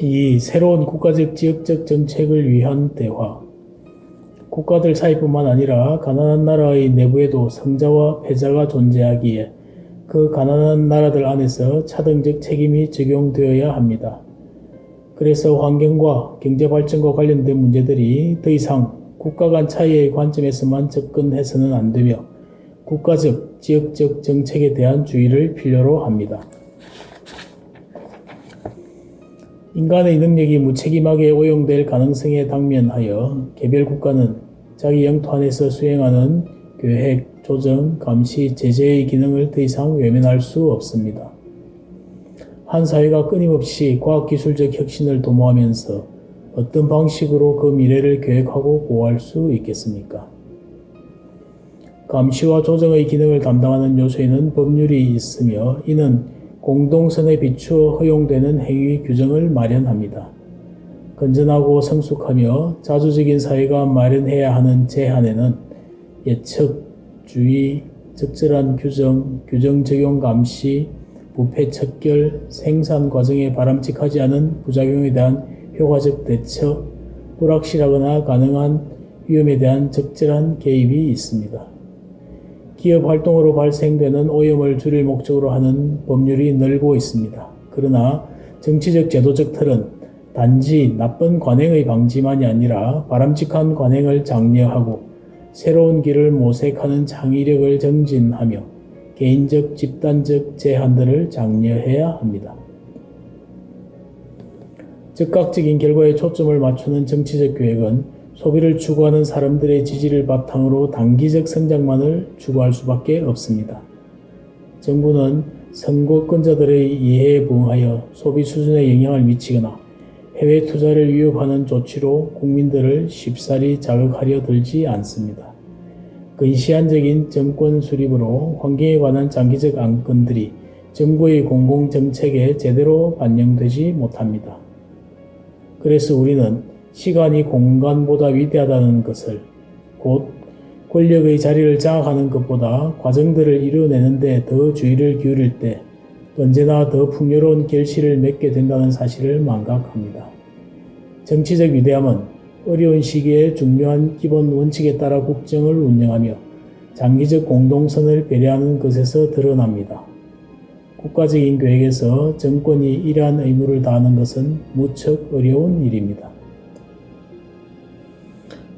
이 새로운 국가적 지역적 정책을 위한 대화. 국가들 사이뿐만 아니라 가난한 나라의 내부에도 성자와 패자가 존재하기에 그 가난한 나라들 안에서 차등적 책임이 적용되어야 합니다. 그래서 환경과 경제발전과 관련된 문제들이 더 이상 국가 간 차이의 관점에서만 접근해서는 안 되며 국가적, 지역적 정책에 대한 주의를 필요로 합니다. 인간의 능력이 무책임하게 오용될 가능성에 당면하여 개별 국가는 자기 영토 안에서 수행하는 계획, 조정, 감시, 제재의 기능을 더 이상 외면할 수 없습니다. 한 사회가 끊임없이 과학기술적 혁신을 도모하면서 어떤 방식으로 그 미래를 계획하고 보호할 수 있겠습니까? 감시와 조정의 기능을 담당하는 요소에는 법률이 있으며 이는 공동선에 비추어 허용되는 행위 규정을 마련합니다. 건전하고 성숙하며 자주적인 사회가 마련해야 하는 제한에는 예측, 주의, 적절한 규정, 규정 적용 감시, 부패 척결, 생산 과정에 바람직하지 않은 부작용에 대한 효과적 대처, 불확실하거나 가능한 위험에 대한 적절한 개입이 있습니다. 기업 활동으로 발생되는 오염을 줄일 목적으로 하는 법률이 늘고 있습니다. 그러나 정치적 제도적 틀은 단지 나쁜 관행의 방지만이 아니라 바람직한 관행을 장려하고 새로운 길을 모색하는 창의력을 정진하며 개인적, 집단적 제한들을 장려해야 합니다. 즉각적인 결과에 초점을 맞추는 정치적 계획은 소비를 추구하는 사람들의 지지를 바탕으로 단기적 성장만을 추구할 수밖에 없습니다. 정부는 선거권자들의 이해에 부응하여 소비 수준에 영향을 미치거나 해외 투자를 위협하는 조치로 국민들을 쉽사리 자극하려 들지 않습니다. 근시안적인 정권 수립으로 환경에 관한 장기적 안건들이 정부의 공공정책에 제대로 반영되지 못합니다. 그래서 우리는 시간이 공간보다 위대하다는 것을, 곧 권력의 자리를 장악하는 것보다 과정들을 이루어내는 데 더 주의를 기울일 때 언제나 더 풍요로운 결실을 맺게 된다는 사실을 망각합니다. 정치적 위대함은 어려운 시기에 중요한 기본 원칙에 따라 국정을 운영하며 장기적 공동선을 배려하는 것에서 드러납니다. 국가적인 계획에서 정권이 이러한 의무를 다하는 것은 무척 어려운 일입니다.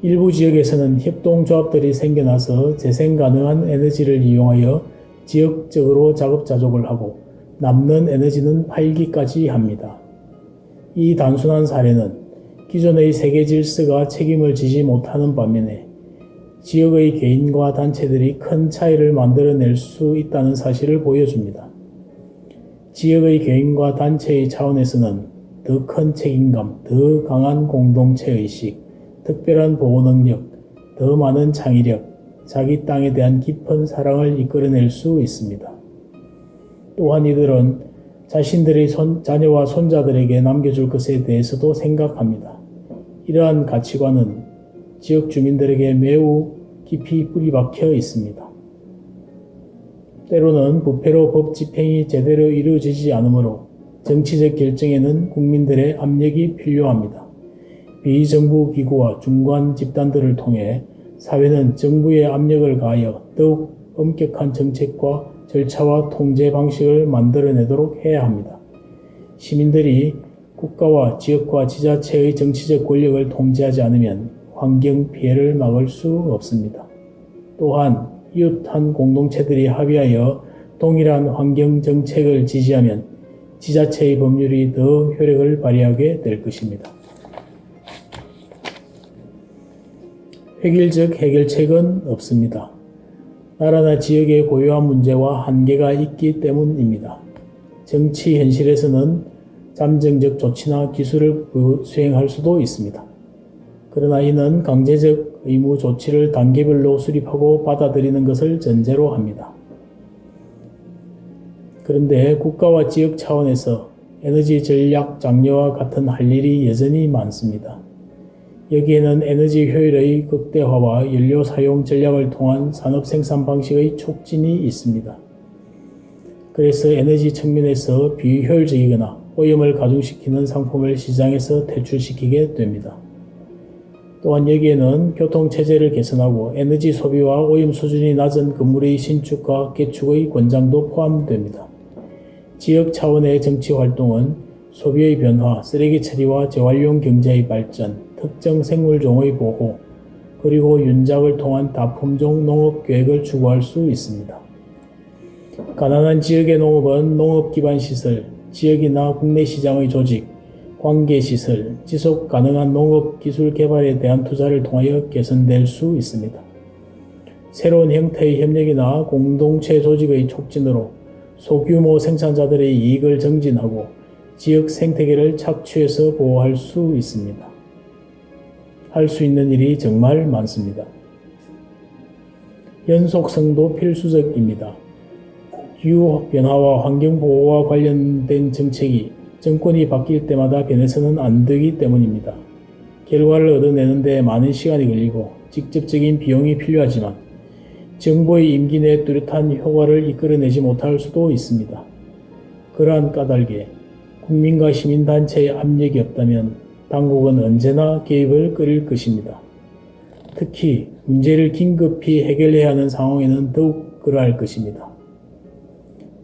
일부 지역에서는 협동조합들이 생겨나서 재생 가능한 에너지를 이용하여 지역적으로 작업자족을 하고 남는 에너지는 팔기까지 합니다. 이 단순한 사례는 기존의 세계 질서가 책임을 지지 못하는 반면에 지역의 개인과 단체들이 큰 차이를 만들어낼 수 있다는 사실을 보여줍니다. 지역의 개인과 단체의 차원에서는 더 큰 책임감, 더 강한 공동체의식, 특별한 보호 능력, 더 많은 창의력, 자기 땅에 대한 깊은 사랑을 이끌어낼 수 있습니다. 또한 이들은 자신들의 자녀와 손자들에게 남겨줄 것에 대해서도 생각합니다. 이러한 가치관은 지역 주민들에게 매우 깊이 뿌리박혀 있습니다. 때로는 부패로 법 집행이 제대로 이루어지지 않으므로 정치적 결정에는 국민들의 압력이 필요합니다. 비정부 기구와 중간 집단들을 통해 사회는 정부의 압력을 가하여 더욱 엄격한 정책과 절차와 통제 방식을 만들어내도록 해야 합니다. 시민들이 국가와 지역과 지자체의 정치적 권력을 통제하지 않으면 환경 피해를 막을 수 없습니다. 또한 이웃한 공동체들이 합의하여 동일한 환경 정책을 지지하면 지자체의 법률이 더 효력을 발휘하게 될 것입니다. 획일적 해결책은 없습니다. 나라나 지역의 고유한 문제와 한계가 있기 때문입니다. 정치 현실에서는 잠정적 조치나 기술을 수행할 수도 있습니다. 그러나 이는 강제적 의무 조치를 단계별로 수립하고 받아들이는 것을 전제로 합니다. 그런데 국가와 지역 차원에서 에너지 전략 장려와 같은 할 일이 여전히 많습니다. 여기에는 에너지 효율의 극대화와 연료 사용 전략을 통한 산업 생산 방식의 촉진이 있습니다. 그래서 에너지 측면에서 비효율적이거나 오염을 가중시키는 상품을 시장에서 퇴출시키게 됩니다. 또한 여기에는 교통체제를 개선하고 에너지 소비와 오염 수준이 낮은 건물의 신축과 개축의 권장도 포함됩니다. 지역 차원의 정치활동은 소비의 변화, 쓰레기 처리와 재활용 경제의 발전, 특정 생물종의 보호, 그리고 윤작을 통한 다품종 농업계획을 추구할 수 있습니다. 가난한 지역의 농업은 농업기반시설, 지역이나 국내 시장의 조직, 관계시설, 지속가능한 농업기술 개발에 대한 투자를 통하여 개선될 수 있습니다. 새로운 형태의 협력이나 공동체 조직의 촉진으로 소규모 생산자들의 이익을 증진하고 지역 생태계를 착취해서 보호할 수 있습니다. 할 수 있는 일이 정말 많습니다. 연속성도 필수적입니다. 기후변화와 환경보호와 관련된 정책이 정권이 바뀔 때마다 변해서는 안 되기 때문입니다. 결과를 얻어내는 데 많은 시간이 걸리고 직접적인 비용이 필요하지만 정부의 임기 내 뚜렷한 효과를 이끌어내지 못할 수도 있습니다. 그러한 까닭에 국민과 시민단체의 압력이 없다면 당국은 언제나 개입을 꺼릴 것입니다. 특히 문제를 긴급히 해결해야 하는 상황에는 더욱 그러할 것입니다.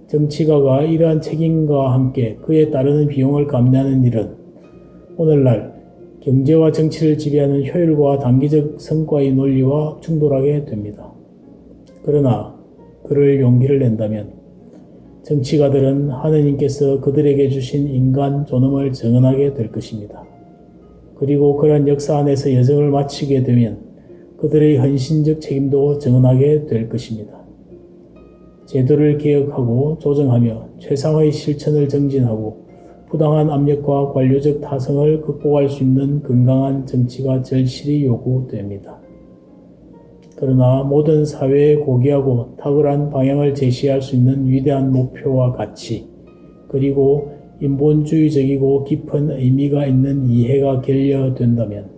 정치가가 이러한 책임과 함께 그에 따르는 비용을 감내하는 일은 오늘날 경제와 정치를 지배하는 효율과 단기적 성과의 논리와 충돌하게 됩니다. 그러나 그럴 용기를 낸다면 정치가들은 하느님께서 그들에게 주신 인간 존엄을 정언하게 될 것입니다. 그리고 그러한 역사 안에서 여정을 마치게 되면 그들의 헌신적 책임도 정언하게 될 것입니다. 제도를 개혁하고 조정하며 최상의 실천을 정진하고 부당한 압력과 관료적 타성을 극복할 수 있는 건강한 정치가 절실히 요구됩니다. 그러나 모든 사회에 고귀하고 탁월한 방향을 제시할 수 있는 위대한 목표와 가치, 그리고 인본주의적이고 깊은 의미가 있는 이해가 결여된다면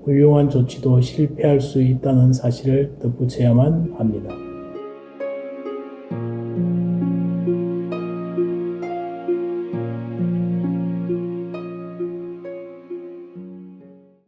훌륭한 조치도 실패할 수 있다는 사실을 덧붙여야만 합니다.